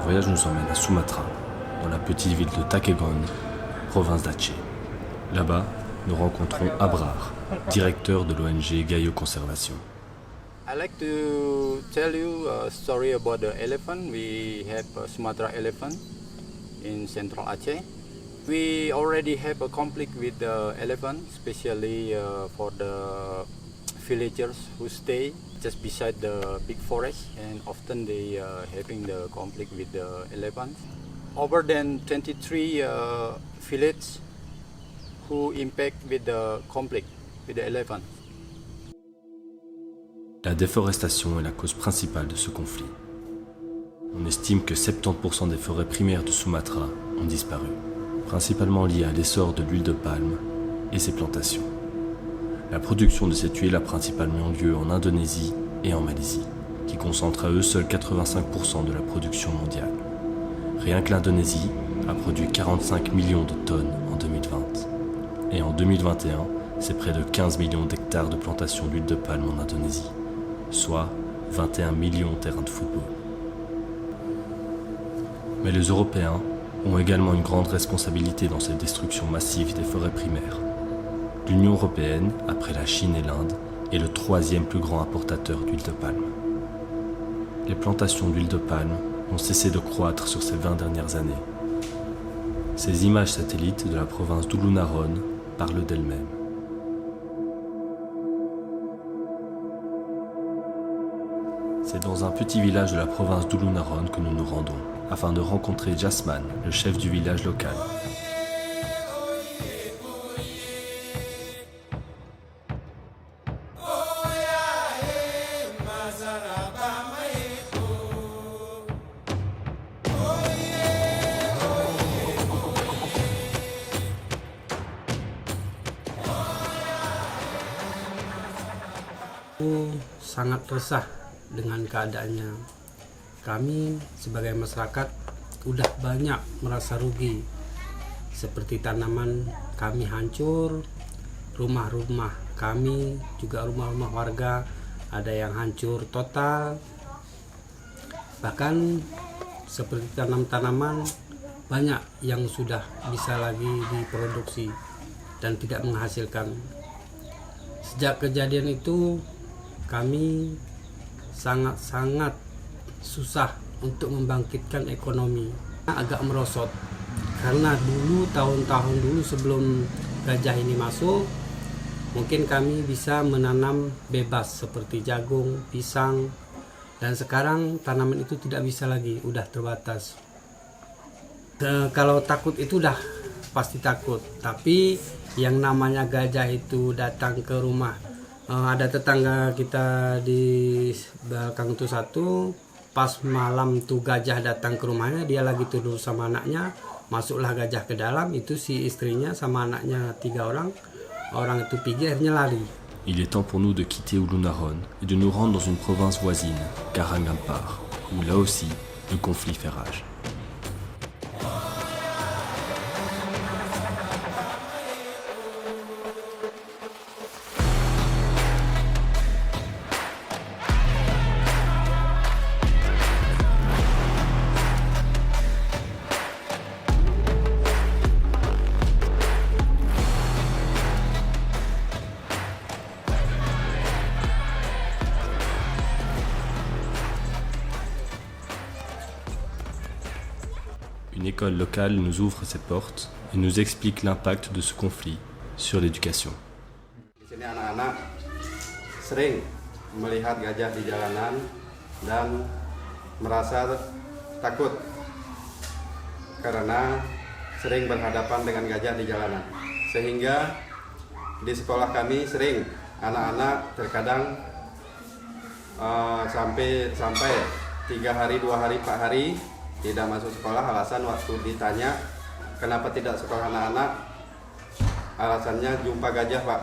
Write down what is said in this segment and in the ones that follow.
voyage nous emmène à Sumatra, dans la petite ville de Takengon, province d'Aceh. Là-bas, nous rencontrons Abrar, directeur de l'ONG Gayo Conservation. I like to tell you a story about the elephant. We have a Sumatra elephant in central Aceh. We already have a conflict with the elephant, especially for the villagers who stay just beside the big forest, and often they having the conflict with the elephant. Over than 23 villages who impact with the conflict with the elephant. La déforestation est la cause principale de ce conflit. On estime que 70% des forêts primaires de Sumatra ont disparu, principalement liées à l'essor de l'huile de palme et ses plantations. La production de cette huile a principalement lieu en Indonésie et en Malaisie, qui concentrent à eux seuls 85% de la production mondiale. Rien que l'Indonésie a produit 45 millions de tonnes en 2020. Et en 2021, c'est près de 15 millions d'hectares de plantations d'huile de palme en Indonésie, soit 21 millions de terrains de football. Mais les Européens ont également une grande responsabilité dans cette destruction massive des forêts primaires. L'Union européenne, après la Chine et l'Inde, est le troisième plus grand importateur d'huile de palme. Les plantations d'huile de palme ont cessé de croître sur ces 20 dernières années. Ces images satellites de la province d'Ulunaron parlent d'elles-mêmes. C'est dans un petit village de la province d'Ulunaron que nous nous rendons, afin de rencontrer Jasman, le chef du village local. Sangat resah dengan keadaannya. Kami sebagai masyarakat udah banyak merasa rugi, seperti tanaman kami hancur, rumah-rumah kami juga rumah-rumah warga ada yang hancur total, bahkan seperti tanam-tanaman banyak yang sudah bisa lagi diproduksi dan tidak menghasilkan. Sejak kejadian itu kami sangat-sangat susah untuk membangkitkan ekonomi. Agak merosot karena dulu tahun-tahun dulu sebelum gajah ini masuk, mungkin kami bisa menanam bebas seperti jagung, pisang, dan sekarang tanaman itu tidak bisa lagi, udah terbatas. Kalau takut itu udah pasti takut, tapi yang namanya gajah itu datang ke rumah. Ada tetangga kita di belakang itu satu, pas malam tuh gajah datang ke rumahnya, dia lagi tidur sama anaknya, masuklah gajah ke dalam, itu si istrinya sama anaknya 3 orang itu pergi, akhirnya lari. Il est temps pour nous de quitter Ulunaron et de nous rendre dans une province voisine, Karangampar, où là aussi le conflit fait rage. Une école locale nous ouvre ses portes et nous explique l'impact de ce conflit sur l'éducation. Di sini anak-anak sering melihat gajah di jalanan dan merasa takut karena sering berhadapan dengan gajah di jalanan. Sehingga di sekolah kami sering anak-anak terkadang sampai 3 hari, 2 hari, 4 hari tidak masuk sekolah. Alasan waktu ditanya kenapa tidak sekolah anak-anak, alasannya jumpa gajah Pak,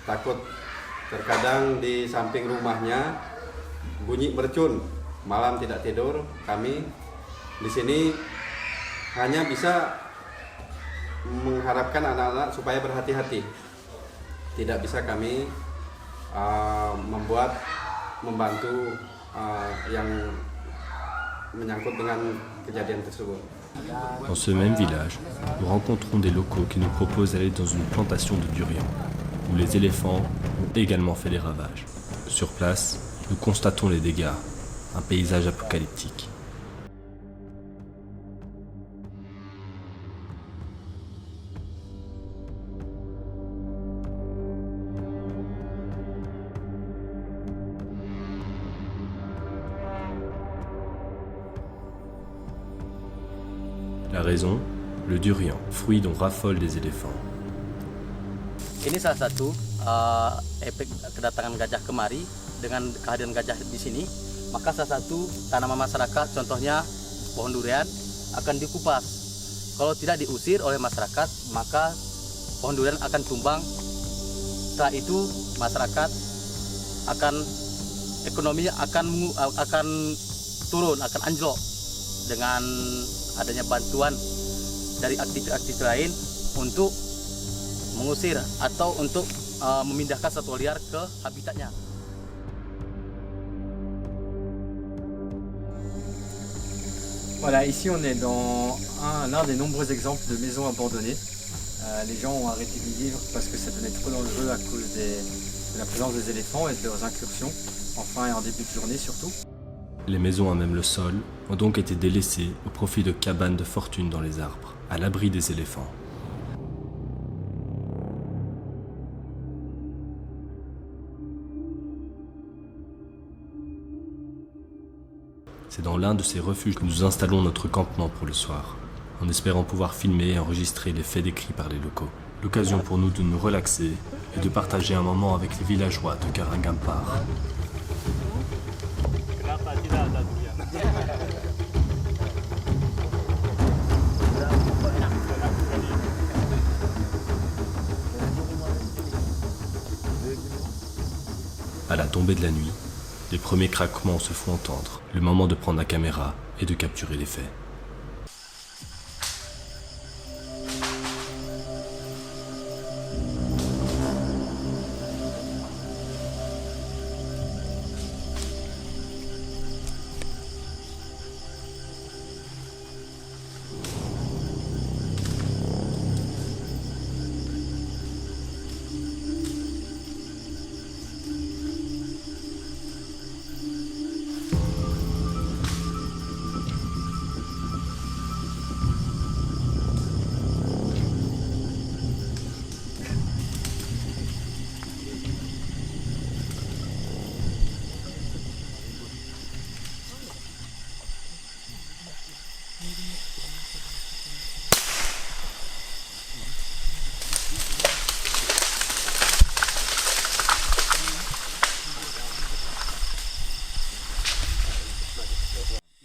takut. Terkadang di samping rumahnya bunyi mercun, malam tidak tidur. Kami di sini hanya bisa mengharapkan anak-anak supaya berhati-hati. Tidak bisa kami membantu yang menyangkut dengan kejadian tersebut. Dans ce même village, nous rencontrons des locaux qui nous proposent d'aller dans une plantation de durian, où les éléphants ont également fait des ravages. Sur place, nous constatons les dégâts, un paysage apocalyptique. La raison, le durian, fruit dont raffolent les éléphants. Ini salah satu efek kedatangan gajah kemari dengan kehadiran gajah di sini. Maka salah satu tanaman masyarakat, contohnya pohon durian, akan dikupas. Kalau tidak diusir oleh masyarakat, maka pohon durian akan tumbang. Setelah itu masyarakat akan ekonominya akan turun, akan anjlok dengan adanya bantuan dari aktivitas lain untuk mengusir atau untuk memindahkan satwa liar ke habitatnya. Voilà, ici on est dans l'un des nombreux exemples de maisons abandonnées. Les gens ont arrêté d'y vivre parce que ça devenait trop dangereux à cause de la présence des éléphants et de leurs incursions, en fin et en début de journée surtout. Les maisons à même le sol ont donc été délaissées au profit de cabanes de fortune dans les arbres, à l'abri des éléphants. C'est dans l'un de ces refuges que nous installons notre campement pour le soir, en espérant pouvoir filmer et enregistrer les faits décrits par les locaux. L'occasion pour nous de nous relaxer et de partager un moment avec les villageois de Karangampar. À la tombée de la nuit, les premiers craquements se font entendre. Le moment de prendre la caméra et de capturer les faits.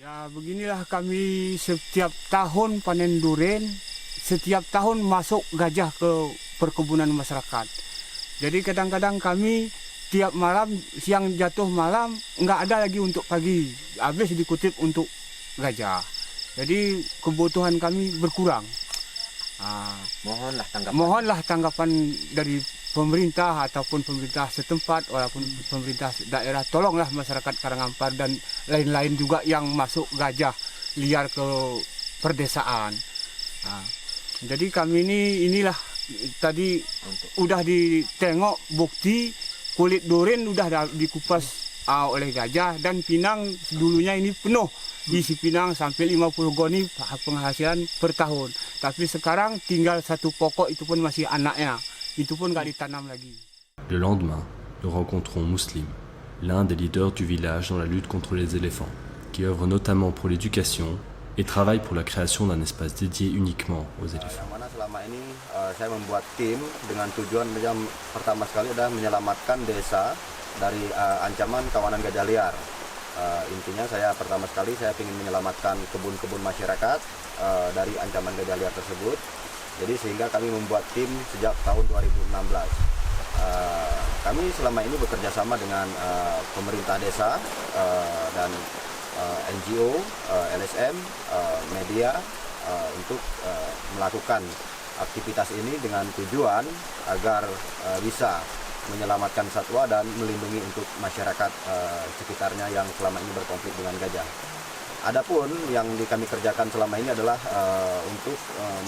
Ya beginilah kami setiap tahun panen durian, setiap tahun masuk gajah ke perkebunan masyarakat. Jadi kadang-kadang kami tiap malam, siang jatuh malam, nggak ada lagi untuk pagi, habis dikutip untuk gajah. Jadi kebutuhan kami berkurang. Mohonlah tanggapan dari pemerintah ataupun pemerintah setempat walaupun pemerintah daerah, tolonglah masyarakat Karangampar dan lain-lain juga yang masuk gajah liar ke perdesaan. Jadi kami inilah tadi udah ditengok bukti kulit durian udah dikupas oleh gajah dan pinang dulunya ini penuh. Isi pinang sampai 50 goni penghasilan per tahun. Tapi sekarang tinggal satu pokok, itu pun masih anaknya. Itu pun nggak ditanam lagi. Le lendemain, nous rencontrons Muslim, l'un des leaders du village dans la lutte contre les éléphants, qui œuvre notamment pour l'éducation et travaille pour la création d'un espace dédié uniquement aux éléphants. Yang mana selama ini saya membuat tim dengan tujuan yang pertama sekali adalah menyelamatkan desa dari ancaman kawanan gajah liar. Intinya saya pertama sekali saya ingin menyelamatkan kebun-kebun masyarakat dari ancaman gajah liar tersebut. Jadi sehingga kami membuat tim sejak tahun 2016. Kami selama ini bekerja sama dengan pemerintah desa dan NGO, LSM, media untuk melakukan aktivitas ini dengan tujuan agar bisa menyelamatkan satwa dan melindungi untuk masyarakat sekitarnya yang selama ini berkonflik dengan gajah. Adapun yang kami kerjakan selama ini adalah untuk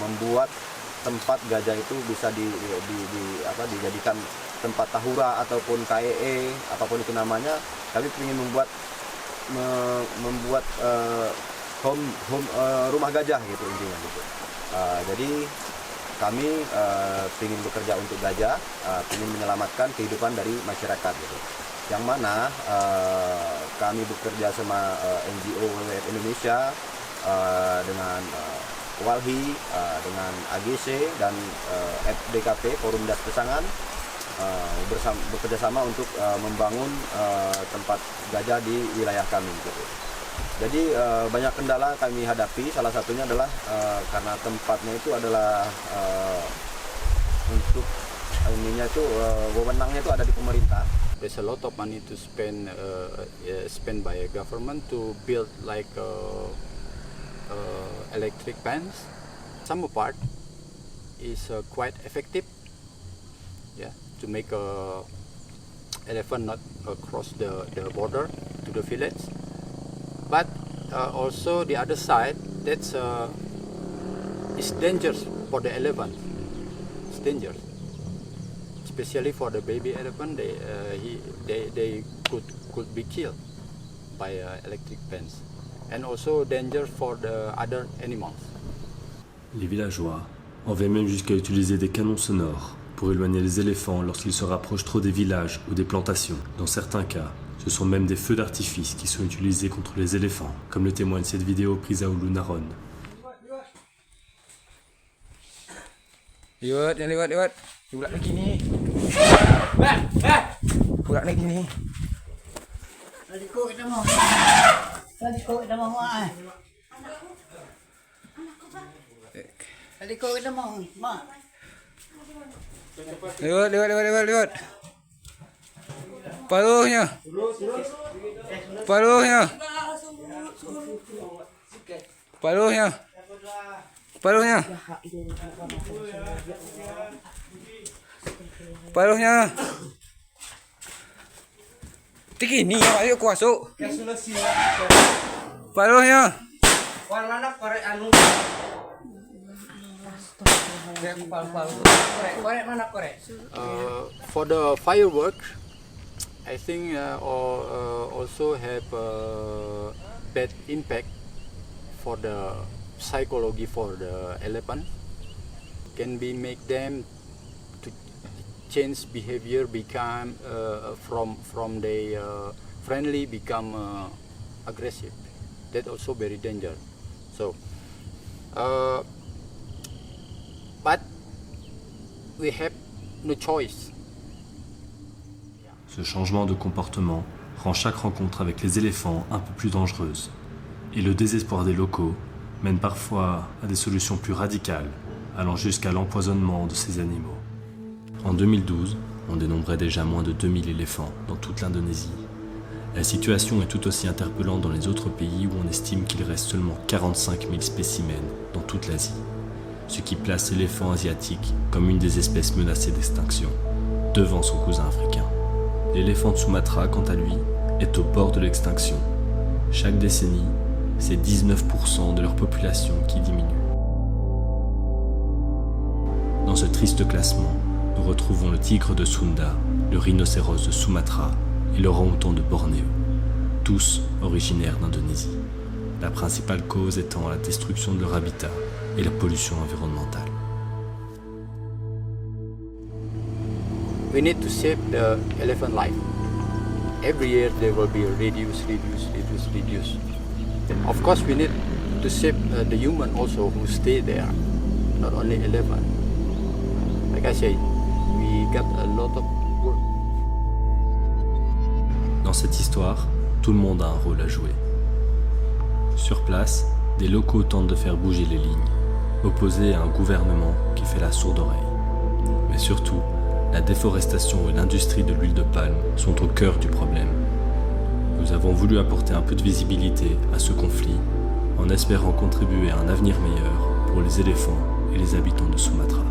membuat tempat gajah itu bisa dijadikan tempat tahura ataupun KEE, apapun itu namanya. Kami ingin membuat rumah gajah gitu intinya gitu. Jadi kami ingin bekerja untuk gajah, ingin menyelamatkan kehidupan dari masyarakat gitu. Yang mana kami bekerja sama NGO WWF Indonesia dengan Walhi, dengan AGC dan FDKP Forum Das Pesangan bekerja sama untuk membangun tempat gajah di wilayah kami gitu. Jadi banyak kendala kami hadapi, salah satunya adalah karena tempatnya itu adalah untuk ininya itu wewenangnya itu ada di pemerintah. There's a lot of money to spend by a government to build like electric fence. Some part is quite effective, yeah, to make a elephant not cross the border to the village. But also the other side, that's is dangerous for the elephant. It's dangerous, especially for the baby elephant. They could be killed by electric fence, and also danger for the other animals. Les villageois avaient même jusqu'à utiliser des canons sonores pour éloigner les éléphants lorsqu'ils se rapprochent trop des villages ou des plantations. Dans certains cas, ce sont même des feux d'artifice qui sont utilisés contre les éléphants, comme le témoigne cette vidéo prise à Ulunaron. Liwat, lewat. Pulak lagi ni. Pulak lagi ni. Aliko kita mau ah. Aliko kita mau, mak. Lewat. Paruhnya. Tinggi ni, ayo aku masuk. Paruhnya. Warna korek anu. Korek mana korek? For the firework, I think also have bad impact for the psychology for the elephant. Can be make them to change behavior, become from the friendly become aggressive. That also very dangerous. So, but we have no choice. Ce changement de comportement rend chaque rencontre avec les éléphants un peu plus dangereuse. Et le désespoir des locaux mène parfois à des solutions plus radicales, allant jusqu'à l'empoisonnement de ces animaux. En 2012, on dénombrait déjà moins de 2000 éléphants dans toute l'Indonésie. La situation est tout aussi interpellante dans les autres pays où on estime qu'il reste seulement 45 000 spécimens dans toute l'Asie, ce qui place l'éléphant asiatique comme une des espèces menacées d'extinction, devant son cousin africain. L'éléphant de Sumatra, quant à lui, est au bord de l'extinction. Chaque décennie, c'est 19% de leur population qui diminue. Dans ce triste classement, nous retrouvons le tigre de Sunda, le rhinocéros de Sumatra et l'orang-outan de Bornéo, tous originaires d'Indonésie. La principale cause étant la destruction de leur habitat et la pollution environnementale. We need to save the elephant life. Every year there will be a reduce. Of course we need to save the human also who stay there, not only elephant. Like I said, we got a lot of work. Dans cette histoire, tout le monde a un rôle à jouer. Sur place, des locaux tentent de faire bouger les lignes, opposés à un gouvernement qui fait la sourde oreille. Mais surtout, la déforestation et l'industrie de l'huile de palme sont au cœur du problème. Nous avons voulu apporter un peu de visibilité à ce conflit en espérant contribuer à un avenir meilleur pour les éléphants et les habitants de Sumatra.